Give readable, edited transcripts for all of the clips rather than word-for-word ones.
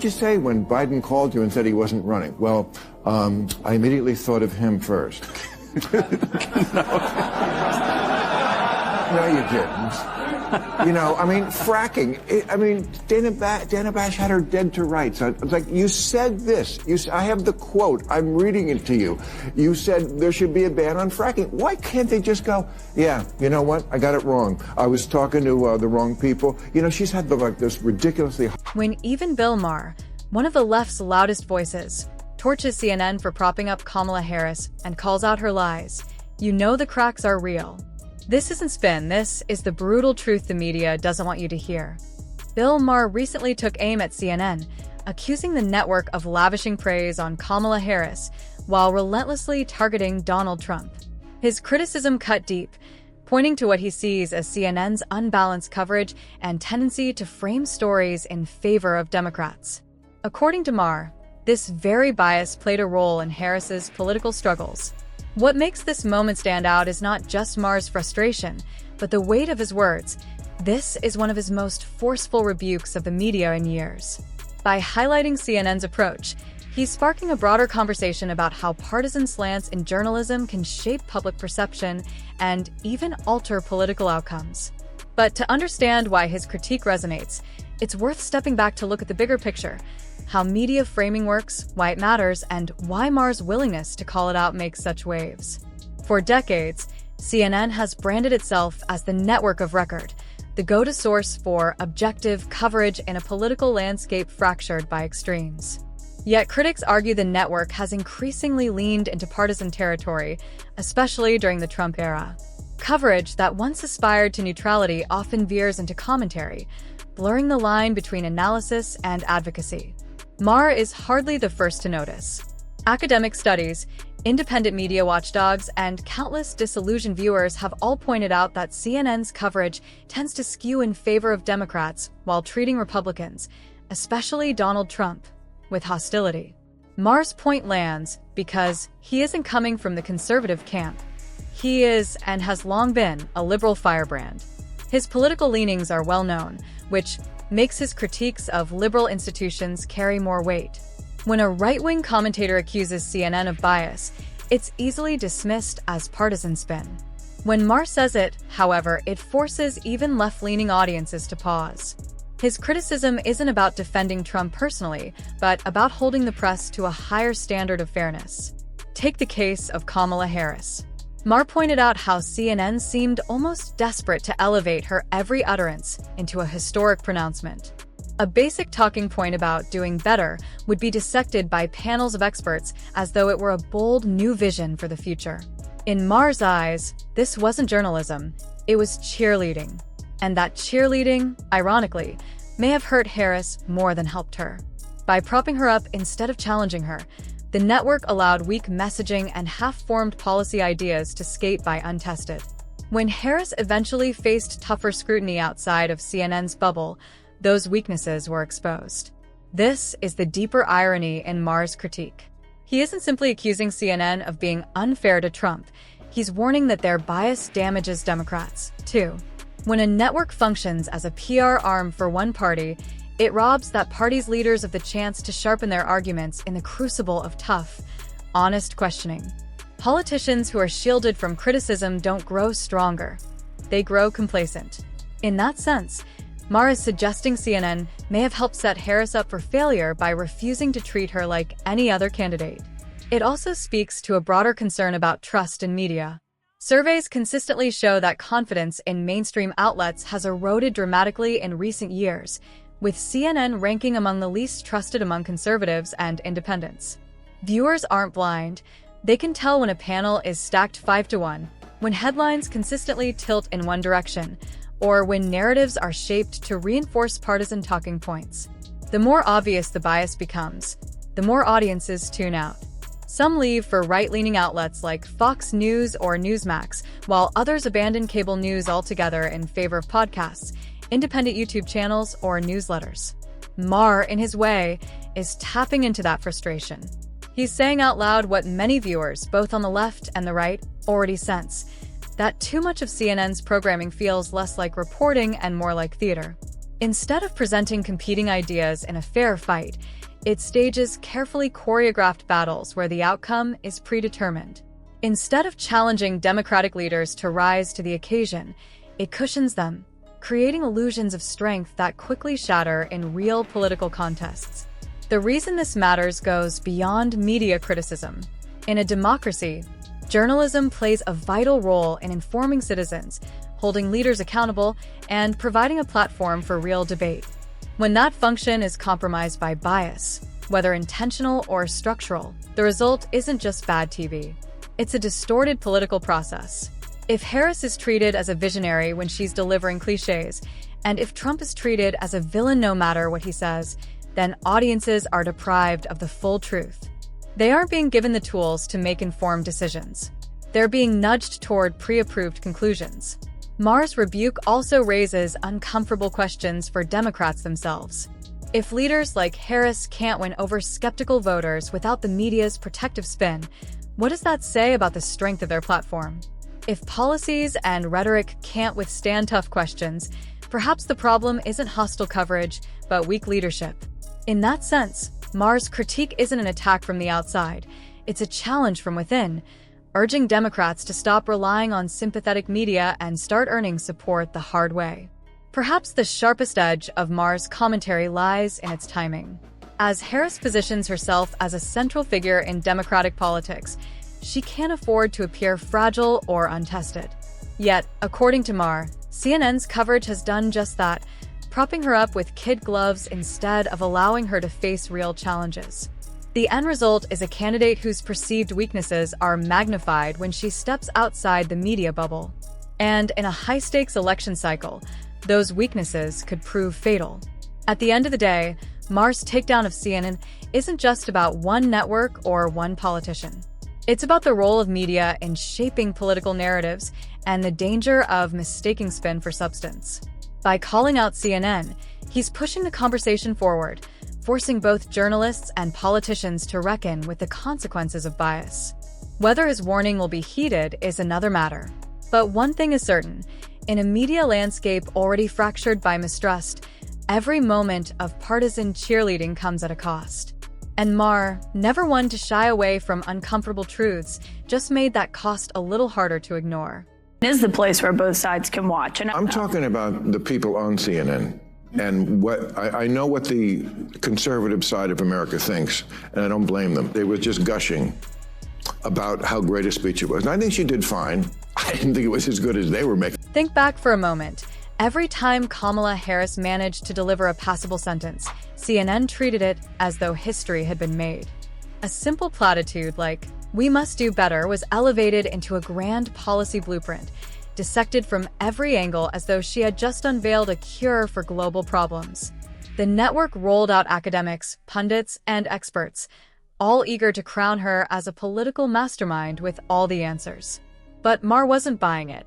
What did you say when Biden called you and said he wasn't running? Well, I immediately thought of him first. No, you didn't. You know, I mean, fracking. Dana Bash had her dead to rights. I was like, you said this. I have the quote. I'm reading it to you. You said there should be a ban on fracking. Why can't they just go, yeah, you know what? I got it wrong. I was talking to the wrong people. You know, she's had this ridiculously... When even Bill Maher, one of the left's loudest voices, torches CNN for propping up Kamala Harris and calls out her lies, you know the cracks are real. This isn't spin, this is the brutal truth the media doesn't want you to hear. Bill Maher recently took aim at CNN, accusing the network of lavishing praise on Kamala Harris while relentlessly targeting Donald Trump. His criticism cut deep, pointing to what he sees as CNN's unbalanced coverage and tendency to frame stories in favor of Democrats. According to Maher, this very bias played a role in Harris's political struggles. What makes this moment stand out is not just Maher's frustration, but the weight of his words. This is one of his most forceful rebukes of the media in years. By highlighting CNN's approach, he's sparking a broader conversation about how partisan slants in journalism can shape public perception and even alter political outcomes. But to understand why his critique resonates, it's worth stepping back to look at the bigger picture, how media framing works, why it matters, and why Maher's willingness to call it out makes such waves. For decades, CNN has branded itself as the network of record, the go-to source for objective coverage in a political landscape fractured by extremes. Yet critics argue the network has increasingly leaned into partisan territory, especially during the Trump era. Coverage that once aspired to neutrality often veers into commentary, blurring the line between analysis and advocacy. Maher is hardly the first to notice. Academic studies, independent media watchdogs, and countless disillusioned viewers have all pointed out that CNN's coverage tends to skew in favor of Democrats while treating Republicans, especially Donald Trump, with hostility. Maher's point lands because he isn't coming from the conservative camp. He is, and has long been, a liberal firebrand. His political leanings are well known, which makes his critiques of liberal institutions carry more weight. When a right-wing commentator accuses CNN of bias, it's easily dismissed as partisan spin. When Maher says it, however, it forces even left-leaning audiences to pause. His criticism isn't about defending Trump personally, but about holding the press to a higher standard of fairness. Take the case of Kamala Harris. Maher pointed out how CNN seemed almost desperate to elevate her every utterance into a historic pronouncement. A basic talking point about doing better would be dissected by panels of experts as though it were a bold new vision for the future. In Maher's eyes, this wasn't journalism, it was cheerleading. And that cheerleading, ironically, may have hurt Harris more than helped her. By propping her up instead of challenging her, the network allowed weak messaging and half-formed policy ideas to skate by untested. When Harris eventually faced tougher scrutiny outside of CNN's bubble, those weaknesses were exposed. This is the deeper irony in Maher's critique. He isn't simply accusing CNN of being unfair to Trump, he's warning that their bias damages Democrats, too. When a network functions as a PR arm for one party, it robs that party's leaders of the chance to sharpen their arguments in the crucible of tough, honest questioning. Politicians who are shielded from criticism don't grow stronger. They grow complacent. In that sense, Maher is suggesting CNN may have helped set Harris up for failure by refusing to treat her like any other candidate. It also speaks to a broader concern about trust in media. Surveys consistently show that confidence in mainstream outlets has eroded dramatically in recent years, with CNN ranking among the least trusted among conservatives and independents. Viewers aren't blind. They can tell when a panel is stacked 5-1, when headlines consistently tilt in one direction, or when narratives are shaped to reinforce partisan talking points. The more obvious the bias becomes, the more audiences tune out. Some leave for right-leaning outlets like Fox News or Newsmax, while others abandon cable news altogether in favor of podcasts, independent YouTube channels, or newsletters. Maher, in his way, is tapping into that frustration. He's saying out loud what many viewers, both on the left and the right, already sense, that too much of CNN's programming feels less like reporting and more like theater. Instead of presenting competing ideas in a fair fight, it stages carefully choreographed battles where the outcome is predetermined. Instead of challenging Democratic leaders to rise to the occasion, it cushions them, creating illusions of strength that quickly shatter in real political contests. The reason this matters goes beyond media criticism. In a democracy, journalism plays a vital role in informing citizens, holding leaders accountable, and providing a platform for real debate. When that function is compromised by bias, whether intentional or structural, the result isn't just bad TV. It's a distorted political process. If Harris is treated as a visionary when she's delivering cliches, and if Trump is treated as a villain no matter what he says, then audiences are deprived of the full truth. They aren't being given the tools to make informed decisions. They're being nudged toward pre-approved conclusions. Maher's rebuke also raises uncomfortable questions for Democrats themselves. If leaders like Harris can't win over skeptical voters without the media's protective spin, what does that say about the strength of their platform? If policies and rhetoric can't withstand tough questions, perhaps the problem isn't hostile coverage, but weak leadership. In that sense, Maher's critique isn't an attack from the outside. It's a challenge from within, urging Democrats to stop relying on sympathetic media and start earning support the hard way. Perhaps the sharpest edge of Maher's commentary lies in its timing. As Harris positions herself as a central figure in Democratic politics, she can't afford to appear fragile or untested. Yet, according to Maher, CNN's coverage has done just that, propping her up with kid gloves instead of allowing her to face real challenges. The end result is a candidate whose perceived weaknesses are magnified when she steps outside the media bubble. And in a high-stakes election cycle, those weaknesses could prove fatal. At the end of the day, Maher's takedown of CNN isn't just about one network or one politician. It's about the role of media in shaping political narratives and the danger of mistaking spin for substance. By calling out CNN, he's pushing the conversation forward, forcing both journalists and politicians to reckon with the consequences of bias. Whether his warning will be heeded is another matter. But one thing is certain, in a media landscape already fractured by mistrust, every moment of partisan cheerleading comes at a cost. And Maher, never one to shy away from uncomfortable truths, just made that cost a little harder to ignore. It is the place where both sides can watch. And I'm talking about the people on CNN. And what I know what the conservative side of America thinks, and I don't blame them. They were just gushing about how great a speech it was. And I think she did fine. I didn't think it was as good as they were making. Think back for a moment. Every time Kamala Harris managed to deliver a passable sentence, CNN treated it as though history had been made. A simple platitude like, "We must do better," was elevated into a grand policy blueprint, dissected from every angle as though she had just unveiled a cure for global problems. The network rolled out academics, pundits, and experts, all eager to crown her as a political mastermind with all the answers. But Maher wasn't buying it.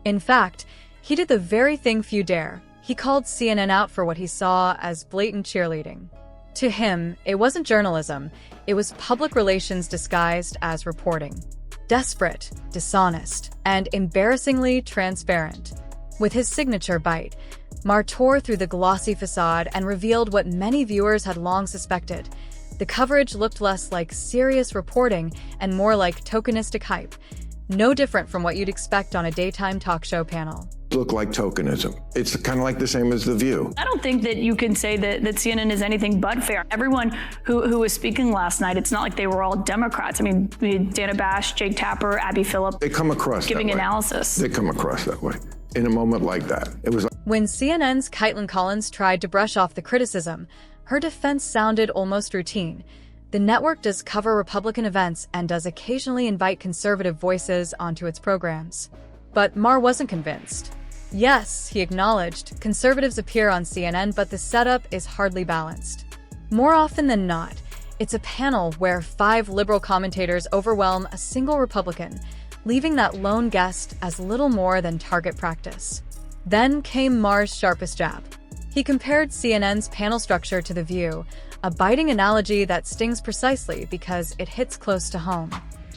In fact, he did the very thing few dare. He called CNN out for what he saw as blatant cheerleading. To him, it wasn't journalism, it was public relations disguised as reporting. Desperate, dishonest, and embarrassingly transparent. With his signature bite, Maher tore through the glossy facade and revealed what many viewers had long suspected. The coverage looked less like serious reporting and more like tokenistic hype, no different from what you'd expect on a daytime talk show panel. Look like tokenism. It's kind of like the same as The View. I don't think that you can say that CNN is anything but fair. Everyone who was speaking last night, it's not like they were all Democrats. I mean, Dana Bash, Jake Tapper, Abby Phillip. They come across giving that way. Analysis. They come across that way. In a moment like that, it was like, when CNN's Caitlin Collins tried to brush off the criticism, her defense sounded almost routine. The network does cover Republican events and does occasionally invite conservative voices onto its programs. But Maher wasn't convinced. Yes, he acknowledged, conservatives appear on CNN, but the setup is hardly balanced. More often than not, it's a panel where 5 liberal commentators overwhelm a single Republican, leaving that lone guest as little more than target practice. Then came Maher's sharpest jab. He compared CNN's panel structure to The View, a biting analogy that stings precisely because it hits close to home.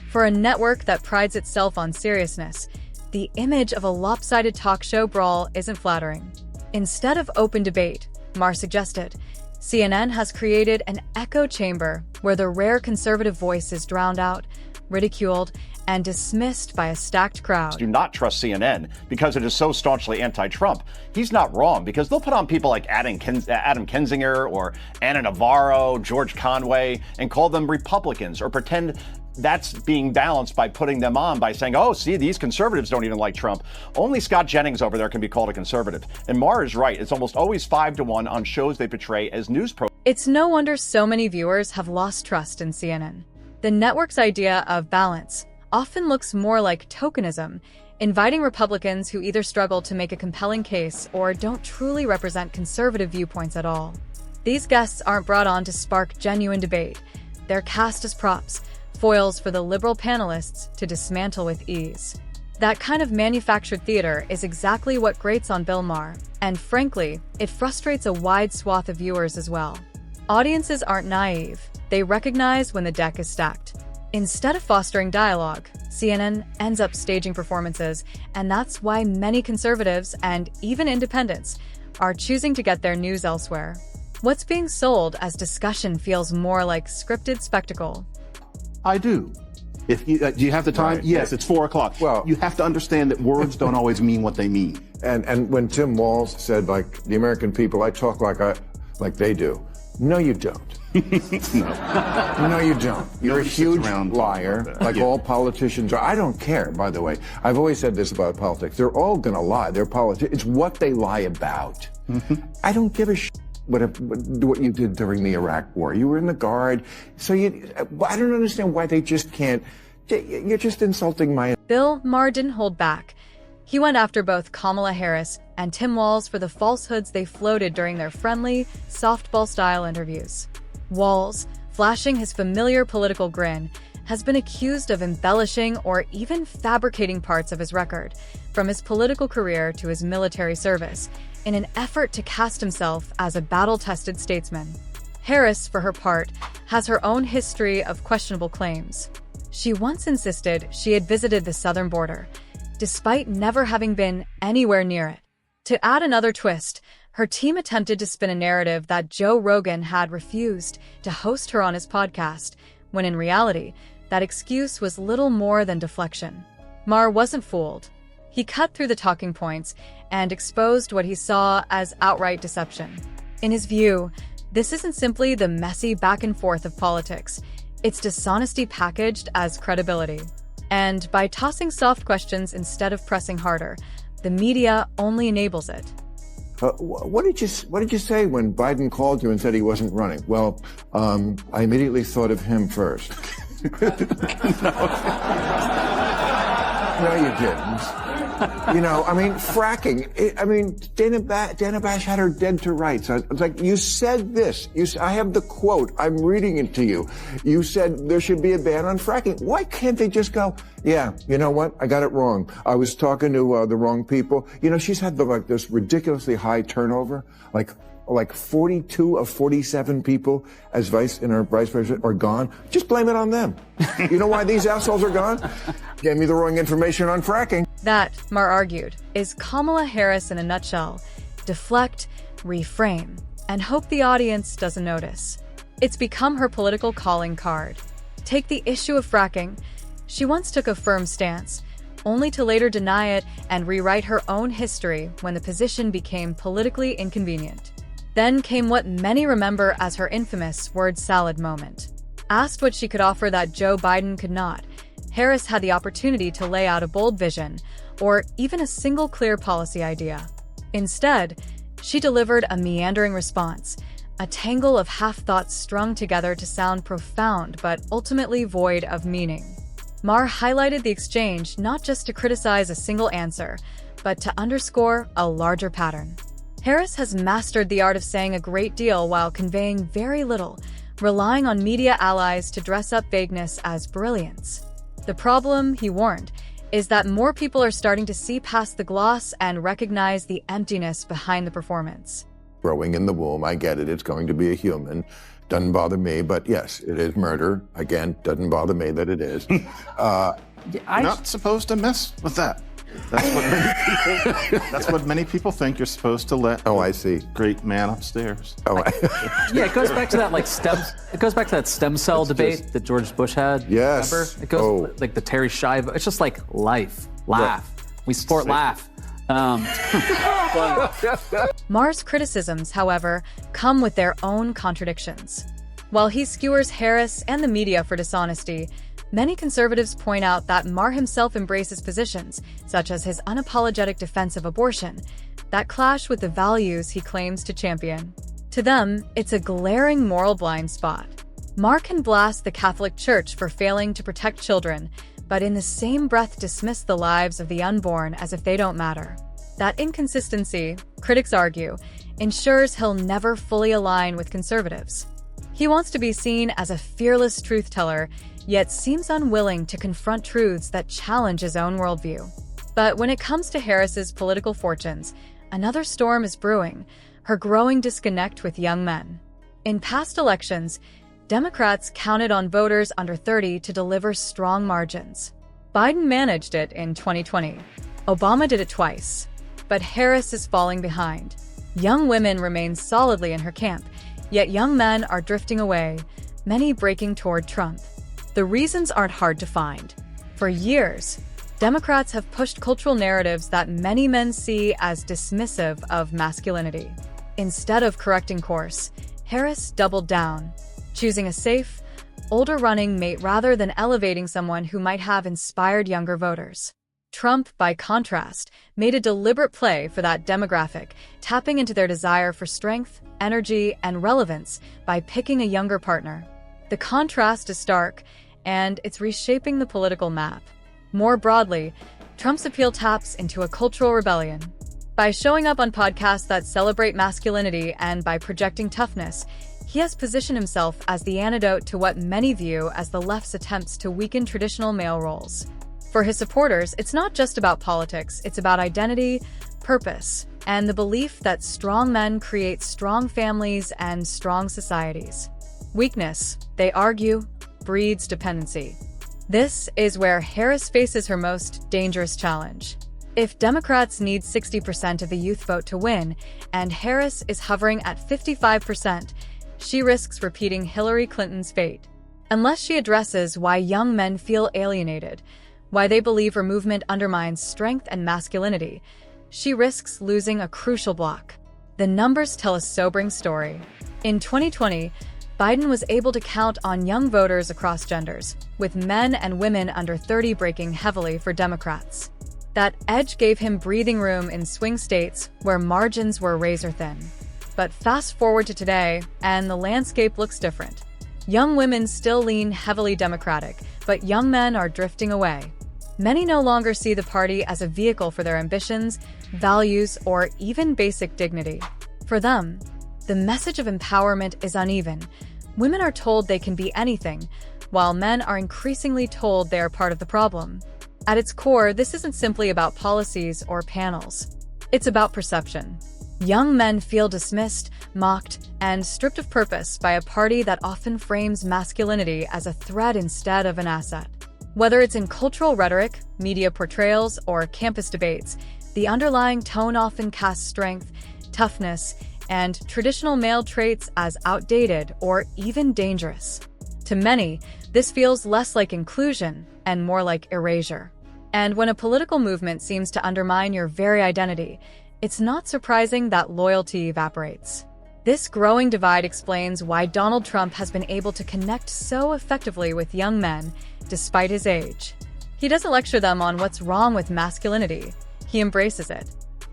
For a network that prides itself on seriousness, the image of a lopsided talk show brawl isn't flattering. Instead of open debate, Maher suggested, CNN has created an echo chamber where the rare conservative voice is drowned out, ridiculed, and dismissed by a stacked crowd. Do not trust CNN because it is so staunchly anti-Trump. He's not wrong because they'll put on people like Adam Kinzinger or Anna Navarro, George Conway, and call them Republicans or pretend that's being balanced by putting them on by saying, oh, see, these conservatives don't even like Trump. Only Scott Jennings over there can be called a conservative. And Maher is right. It's almost always 5-1 on shows they portray as news programs. It's no wonder so many viewers have lost trust in CNN. The network's idea of balance often looks more like tokenism, inviting Republicans who either struggle to make a compelling case or don't truly represent conservative viewpoints at all. These guests aren't brought on to spark genuine debate. They're cast as props, foils for the liberal panelists to dismantle with ease. That kind of manufactured theater is exactly what grates on Bill Maher, and frankly, it frustrates a wide swath of viewers as well. Audiences aren't naive. They recognize when the deck is stacked. Instead of fostering dialogue, CNN ends up staging performances, and that's why many conservatives and even independents are choosing to get their news elsewhere. What's being sold as discussion feels more like scripted spectacle. I do. If you, do you have the time? Right. Yes, it's 4 o'clock. Well, you have to understand that words don't always mean what they mean. And when Tim Walz said, like, the American people, I talk like they do. No, you don't. No, you don't. You're a huge liar, like all politicians are. I don't care, by the way. I've always said this about politics. They're all going to lie. They're politics. It's what they lie about. I don't give a shit what you did during the Iraq War. You were in the Guard. So I don't understand why they just can't. You're just insulting my... Bill Maher didn't hold back. He went after both Kamala Harris and Tim Walz for the falsehoods they floated during their friendly, softball-style interviews. Walz, flashing his familiar political grin, has been accused of embellishing or even fabricating parts of his record, from his political career to his military service, in an effort to cast himself as a battle-tested statesman. Harris, for her part, has her own history of questionable claims. She once insisted she had visited the southern border, despite never having been anywhere near it. To add another twist, her team attempted to spin a narrative that Joe Rogan had refused to host her on his podcast, when in reality, that excuse was little more than deflection. Maher wasn't fooled. He cut through the talking points and exposed what he saw as outright deception. In his view, this isn't simply the messy back and forth of politics. It's dishonesty packaged as credibility. And by tossing soft questions instead of pressing harder, the media only enables it. What did you say when Biden called you and said he wasn't running? Well, I immediately thought of him first. No, you didn't. Fracking. Dana Bash had her dead to rights. I was like, you said this. I have the quote. I'm reading it to you. You said there should be a ban on fracking. Why can't they just go, yeah, you know what? I got it wrong. I was talking to the wrong people. She's had this ridiculously high turnover, like 42 of 47 people as vice president are gone. Just blame it on them. You know why these assholes are gone? Gave me the wrong information on fracking. That, Maher argued, is Kamala Harris in a nutshell. Deflect, reframe, and hope the audience doesn't notice. It's become her political calling card. Take the issue of fracking. She once took a firm stance, only to later deny it and rewrite her own history when the position became politically inconvenient. Then came what many remember as her infamous word salad moment. Asked what she could offer that Joe Biden could not, Harris had the opportunity to lay out a bold vision, or even a single clear policy idea. Instead, she delivered a meandering response, a tangle of half-thoughts strung together to sound profound but ultimately void of meaning. Maher highlighted the exchange not just to criticize a single answer, but to underscore a larger pattern. Harris has mastered the art of saying a great deal while conveying very little, relying on media allies to dress up vagueness as brilliance. The problem, he warned, is that more people are starting to see past the gloss and recognize the emptiness behind the performance. Growing in the womb, I get it. It's going to be a human. Doesn't bother me, but yes, it is murder. Again, doesn't bother me that it is. You're not supposed to mess with that. That's what many people think. You're supposed to let. Oh, I see. Great man upstairs. Oh, Yeah, it goes back to that stem cell debate that George Bush had. Yes. Remember? It goes like the Terry Schiavo. It's just like life, laugh. We support laugh. Maher's criticisms, however, come with their own contradictions. While he skewers Harris and the media for dishonesty, many conservatives point out that Maher himself embraces positions, such as his unapologetic defense of abortion, that clash with the values he claims to champion. To them, it's a glaring moral blind spot. Maher can blast the Catholic Church for failing to protect children, but in the same breath dismiss the lives of the unborn as if they don't matter. That inconsistency, critics argue, ensures he'll never fully align with conservatives. He wants to be seen as a fearless truth-teller, yet seems unwilling to confront truths that challenge his own worldview. But when it comes to Harris's political fortunes, another storm is brewing, her growing disconnect with young men. In past elections, Democrats counted on voters under 30 to deliver strong margins. Biden managed it in 2020. Obama did it twice. But Harris is falling behind. Young women remain solidly in her camp, yet young men are drifting away, many breaking toward Trump. The reasons aren't hard to find. For years, Democrats have pushed cultural narratives that many men see as dismissive of masculinity. Instead of correcting course, Harris doubled down, choosing a safe, older running mate rather than elevating someone who might have inspired younger voters. Trump, by contrast, made a deliberate play for that demographic, tapping into their desire for strength, energy, and relevance by picking a younger partner. The contrast is stark, and it's reshaping the political map. More broadly, Trump's appeal taps into a cultural rebellion. By showing up on podcasts that celebrate masculinity and by projecting toughness, he has positioned himself as the antidote to what many view as the left's attempts to weaken traditional male roles. For his supporters, it's not just about politics, it's about identity, purpose, and the belief that strong men create strong families and strong societies. Weakness, they argue, breeds dependency. This is where Harris faces her most dangerous challenge. If Democrats need 60% of the youth vote to win, and Harris is hovering at 55%, she risks repeating Hillary Clinton's fate. Unless she addresses why young men feel alienated, why they believe her movement undermines strength and masculinity, she risks losing a crucial block. The numbers tell a sobering story. In 2020, Biden was able to count on young voters across genders, with men and women under 30 breaking heavily for Democrats. That edge gave him breathing room in swing states where margins were razor-thin. But fast forward to today, and the landscape looks different. Young women still lean heavily Democratic, but young men are drifting away. Many no longer see the party as a vehicle for their ambitions, values, or even basic dignity. For them, the message of empowerment is uneven. Women are told they can be anything, while men are increasingly told they are part of the problem. At its core, this isn't simply about policies or panels. It's about perception. Young men feel dismissed, mocked, and stripped of purpose by a party that often frames masculinity as a threat instead of an asset. Whether it's in cultural rhetoric, media portrayals, or campus debates, the underlying tone often casts strength, toughness, and traditional male traits as outdated or even dangerous. To many, this feels less like inclusion and more like erasure. And when a political movement seems to undermine your very identity, it's not surprising that loyalty evaporates. This growing divide explains why Donald Trump has been able to connect so effectively with young men, despite his age. He doesn't lecture them on what's wrong with masculinity. He embraces it.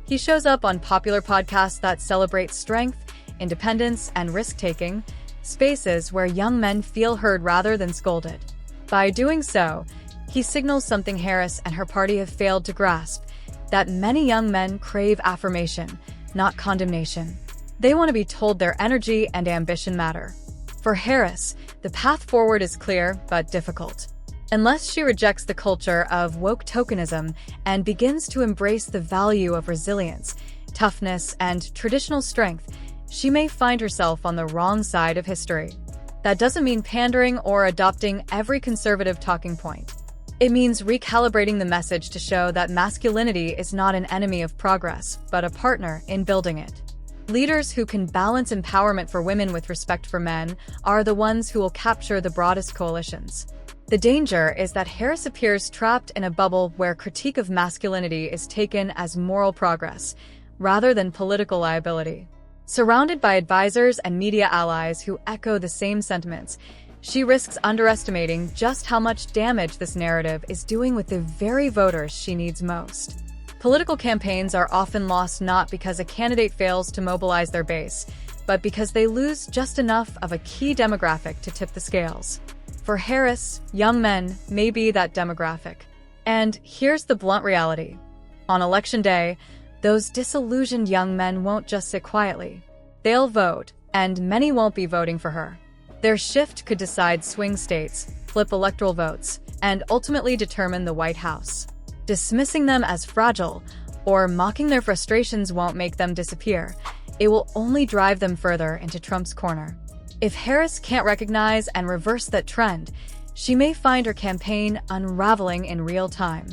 He shows up on popular podcasts that celebrate strength, independence, and risk-taking, spaces where young men feel heard rather than scolded. By doing so, he signals something Harris and her party have failed to grasp, that many young men crave affirmation, not condemnation. They want to be told their energy and ambition matter. For Harris, the path forward is clear but difficult. Unless she rejects the culture of woke tokenism and begins to embrace the value of resilience, toughness, and traditional strength, she may find herself on the wrong side of history. That doesn't mean pandering or adopting every conservative talking point. It means recalibrating the message to show that masculinity is not an enemy of progress, but a partner in building it. Leaders who can balance empowerment for women with respect for men are the ones who will capture the broadest coalitions. The danger is that Harris appears trapped in a bubble where critique of masculinity is taken as moral progress, rather than political liability. Surrounded by advisors and media allies who echo the same sentiments, she risks underestimating just how much damage this narrative is doing with the very voters she needs most. Political campaigns are often lost not because a candidate fails to mobilize their base, but because they lose just enough of a key demographic to tip the scales. For Harris, young men may be that demographic. And here's the blunt reality. On Election Day, those disillusioned young men won't just sit quietly. They'll vote, and many won't be voting for her. Their shift could decide swing states, flip electoral votes, and ultimately determine the White House. Dismissing them as fragile or mocking their frustrations won't make them disappear. It will only drive them further into Trump's corner. If Harris can't recognize and reverse that trend, she may find her campaign unraveling in real time.